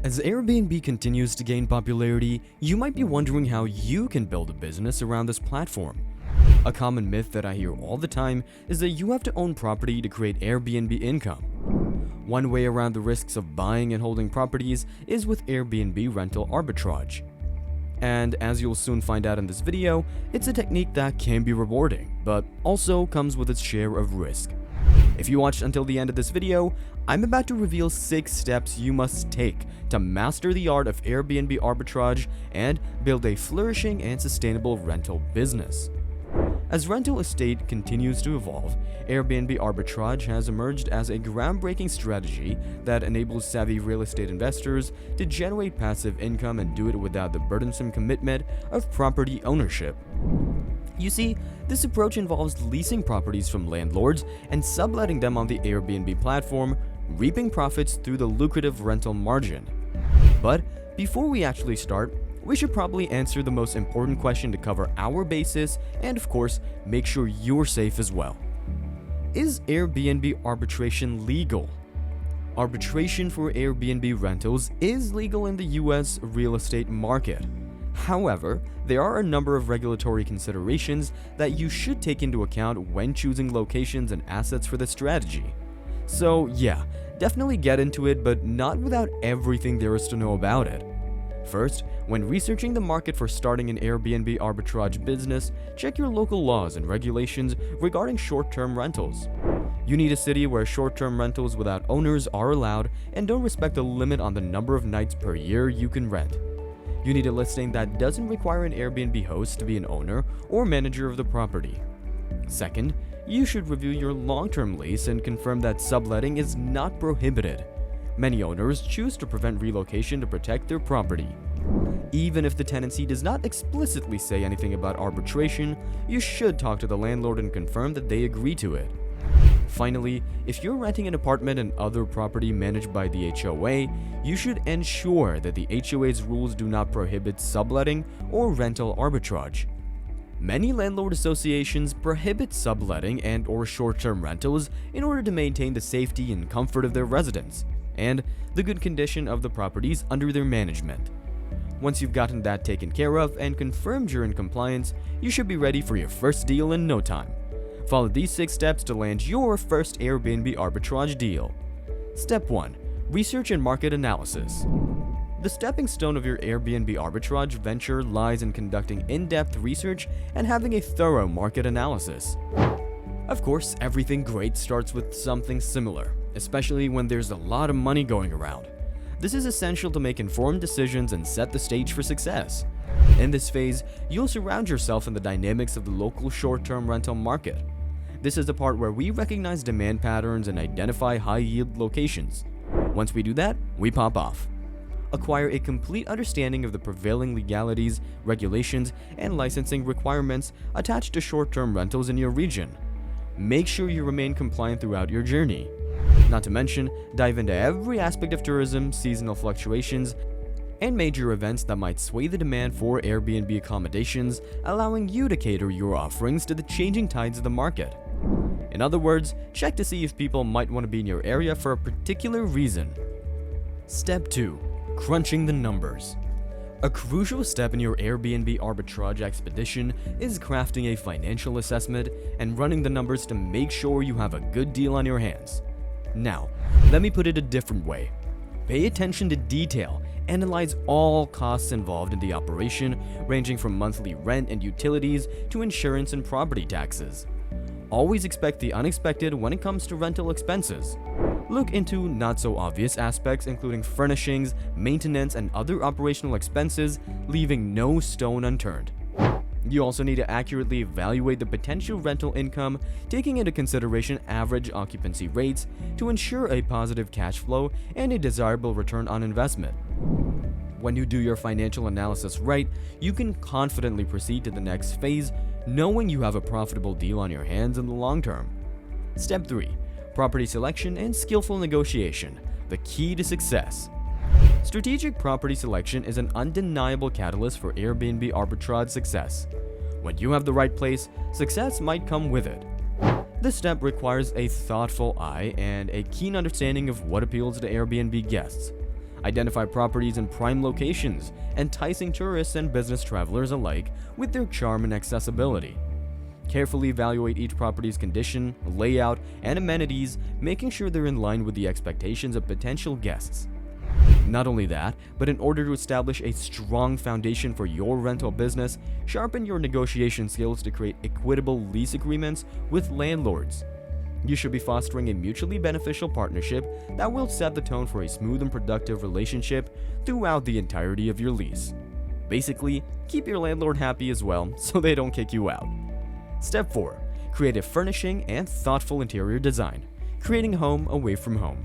As Airbnb continues to gain popularity, you might be wondering how you can build a business around this platform. A common myth that I hear all the time is that you have to own property to create Airbnb income. One way around the risks of buying and holding properties is with Airbnb rental arbitrage. And as you'll soon find out in this video, it's a technique that can be rewarding, but also comes with its share of risk. If you watched until the end of this video, I'm about to reveal 6 steps you must take to master the art of Airbnb arbitrage and build a flourishing and sustainable rental business. As rental estate continues to evolve, Airbnb arbitrage has emerged as a groundbreaking strategy that enables savvy real estate investors to generate passive income and do it without the burdensome commitment of property ownership. You see, this approach involves leasing properties from landlords and subletting them on the Airbnb platform, reaping profits through the lucrative rental margin. But before we actually start, we should probably answer the most important question to cover our basis and, of course, make sure you're safe as well. Is Airbnb arbitration legal? Arbitration for Airbnb rentals is legal in the US real estate market. However, there are a number of regulatory considerations that you should take into account when choosing locations and assets for the strategy. So yeah, definitely get into it, but not without everything there is to know about it. First, when researching the market for starting an Airbnb arbitrage business, check your local laws and regulations regarding short-term rentals. You need a city where short-term rentals without owners are allowed and don't respect a limit on the number of nights per year you can rent. You need a listing that doesn't require an Airbnb host to be an owner or manager of the property. Second, you should review your long-term lease and confirm that subletting is not prohibited. Many owners choose to prevent relocation to protect their property. Even if the tenancy does not explicitly say anything about arbitration, you should talk to the landlord and confirm that they agree to it. Finally, if you're renting an apartment and other property managed by the HOA, you should ensure that the HOA's rules do not prohibit subletting or rental arbitrage. Many landlord associations prohibit subletting and/or short-term rentals in order to maintain the safety and comfort of their residents and the good condition of the properties under their management. Once you've gotten that taken care of and confirmed you're in compliance, you should be ready for your first deal in no time. Follow these 6 steps to land your first Airbnb arbitrage deal. Step 1. Research and market analysis. The stepping stone of your Airbnb arbitrage venture lies in conducting in-depth research and having a thorough market analysis. Of course, everything great starts with something similar, especially when there's a lot of money going around. This is essential to make informed decisions and set the stage for success. In this phase, you'll surround yourself in the dynamics of the local short-term rental market. This is the part where we recognize demand patterns and identify high-yield locations. Once we do that, we pop off. Acquire a complete understanding of the prevailing legalities, regulations, and licensing requirements attached to short-term rentals in your region. Make sure you remain compliant throughout your journey. Not to mention, dive into every aspect of tourism, seasonal fluctuations, and major events that might sway the demand for Airbnb accommodations, allowing you to cater your offerings to the changing tides of the market. In other words, check to see if people might want to be in your area for a particular reason. Step 2. Crunching the numbers. A crucial step in your Airbnb arbitrage expedition is crafting a financial assessment and running the numbers to make sure you have a good deal on your hands. Now, let me put it a different way. Pay attention to detail. Analyze all costs involved in the operation, ranging from monthly rent and utilities to insurance and property taxes. Always expect the unexpected when it comes to rental expenses. Look into not-so-obvious aspects including furnishings, maintenance, and other operational expenses, leaving no stone unturned. You also need to accurately evaluate the potential rental income, taking into consideration average occupancy rates to ensure a positive cash flow and a desirable return on investment. When you do your financial analysis right, you can confidently proceed to the next phase, knowing you have a profitable deal on your hands in the long term. Step 3. Property selection and skillful negotiation, the key to success. Strategic property selection is an undeniable catalyst for Airbnb arbitrage success. When you have the right place, success might come with it. This step requires a thoughtful eye and a keen understanding of what appeals to Airbnb guests. Identify properties in prime locations, enticing tourists and business travelers alike with their charm and accessibility. Carefully evaluate each property's condition, layout, and amenities, making sure they're in line with the expectations of potential guests. Not only that, but in order to establish a strong foundation for your rental business, sharpen your negotiation skills to create equitable lease agreements with landlords. You should be fostering a mutually beneficial partnership that will set the tone for a smooth and productive relationship throughout the entirety of your lease. Basically, keep your landlord happy as well so they don't kick you out. Step 4. Creative furnishing and thoughtful interior design, creating home away from home.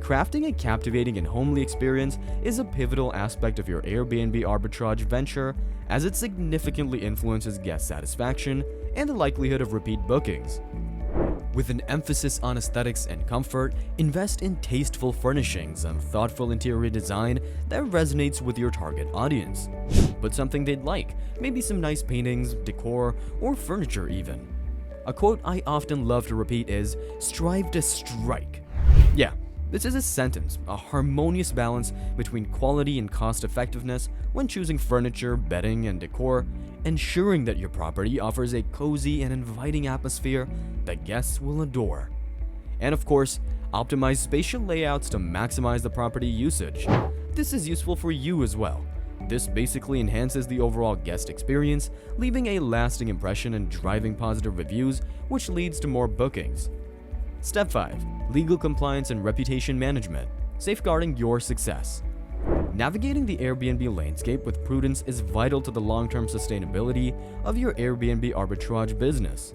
Crafting a captivating and homely experience is a pivotal aspect of your Airbnb arbitrage venture, as it significantly influences guest satisfaction and the likelihood of repeat bookings. With an emphasis on aesthetics and comfort, invest in tasteful furnishings and thoughtful interior design that resonates with your target audience. Put something they'd like, maybe some nice paintings, decor, or furniture even. A quote I often love to repeat is, "Strive to strike." Yeah, this is a sentence, a harmonious balance between quality and cost effectiveness when choosing furniture, bedding, and decor, ensuring that your property offers a cozy and inviting atmosphere that guests will adore. And of course, optimize spatial layouts to maximize the property usage. This is useful for you as well. This basically enhances the overall guest experience, leaving a lasting impression and driving positive reviews, which leads to more bookings. Step 5. Legal compliance and reputation management, safeguarding your success. Navigating the Airbnb landscape with prudence is vital to the long-term sustainability of your Airbnb arbitrage business.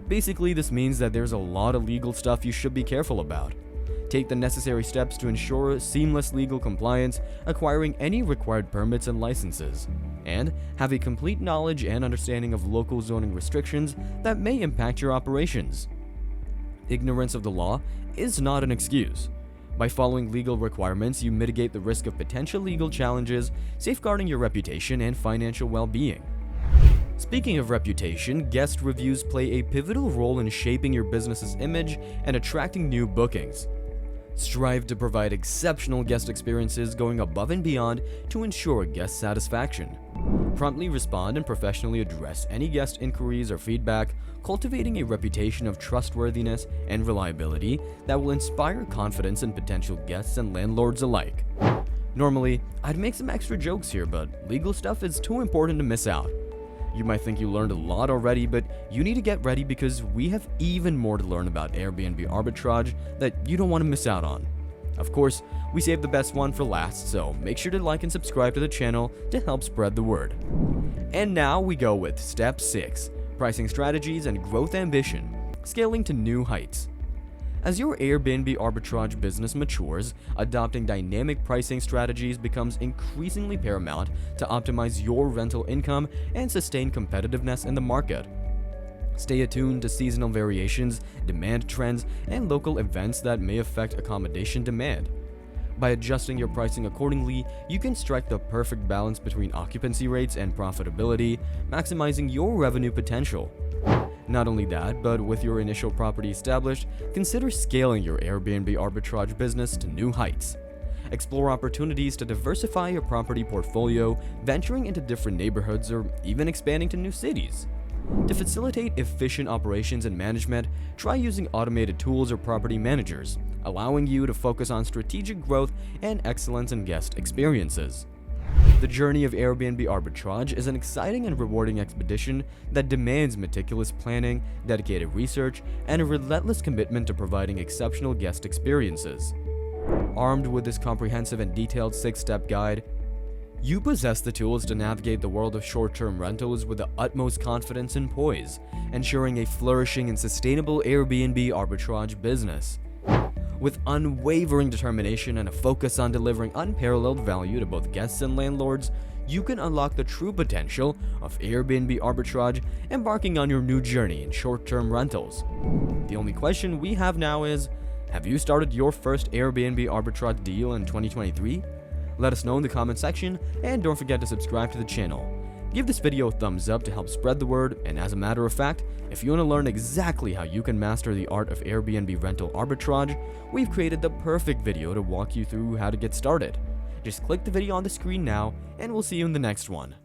Basically, this means that there's a lot of legal stuff you should be careful about. Take the necessary steps to ensure seamless legal compliance, acquiring any required permits and licenses, and have a complete knowledge and understanding of local zoning restrictions that may impact your operations. Ignorance of the law is not an excuse. By following legal requirements, you mitigate the risk of potential legal challenges, safeguarding your reputation and financial well-being. Speaking of reputation, guest reviews play a pivotal role in shaping your business's image and attracting new bookings. Strive to provide exceptional guest experiences, going above and beyond to ensure guest satisfaction. Promptly respond and professionally address any guest inquiries or feedback, cultivating a reputation of trustworthiness and reliability that will inspire confidence in potential guests and landlords alike. Normally, I'd make some extra jokes here, but legal stuff is too important to miss out. You might think you learned a lot already, but you need to get ready because we have even more to learn about Airbnb arbitrage that you don't want to miss out on. Of course, we saved the best one for last, so make sure to like and subscribe to the channel to help spread the word. And now we go with Step 6, pricing strategies and growth ambition, scaling to new heights. As your Airbnb arbitrage business matures, adopting dynamic pricing strategies becomes increasingly paramount to optimize your rental income and sustain competitiveness in the market. Stay attuned to seasonal variations, demand trends, and local events that may affect accommodation demand. By adjusting your pricing accordingly, you can strike the perfect balance between occupancy rates and profitability, maximizing your revenue potential. Not only that, but with your initial property established, consider scaling your Airbnb arbitrage business to new heights. Explore opportunities to diversify your property portfolio, venturing into different neighborhoods or even expanding to new cities. To facilitate efficient operations and management, try using automated tools or property managers, allowing you to focus on strategic growth and excellence in guest experiences. The journey of Airbnb arbitrage is an exciting and rewarding expedition that demands meticulous planning, dedicated research, and a relentless commitment to providing exceptional guest experiences. Armed with this comprehensive and detailed 6-step guide, you possess the tools to navigate the world of short-term rentals with the utmost confidence and poise, ensuring a flourishing and sustainable Airbnb arbitrage business. With unwavering determination and a focus on delivering unparalleled value to both guests and landlords, you can unlock the true potential of Airbnb arbitrage, embarking on your new journey in short-term rentals. The only question we have now is, have you started your first Airbnb arbitrage deal in 2023? Let us know in the comment section, and don't forget to subscribe to the channel. Give this video a thumbs up to help spread the word, and as a matter of fact, if you want to learn exactly how you can master the art of Airbnb rental arbitrage, we've created the perfect video to walk you through how to get started. Just click the video on the screen now, and we'll see you in the next one.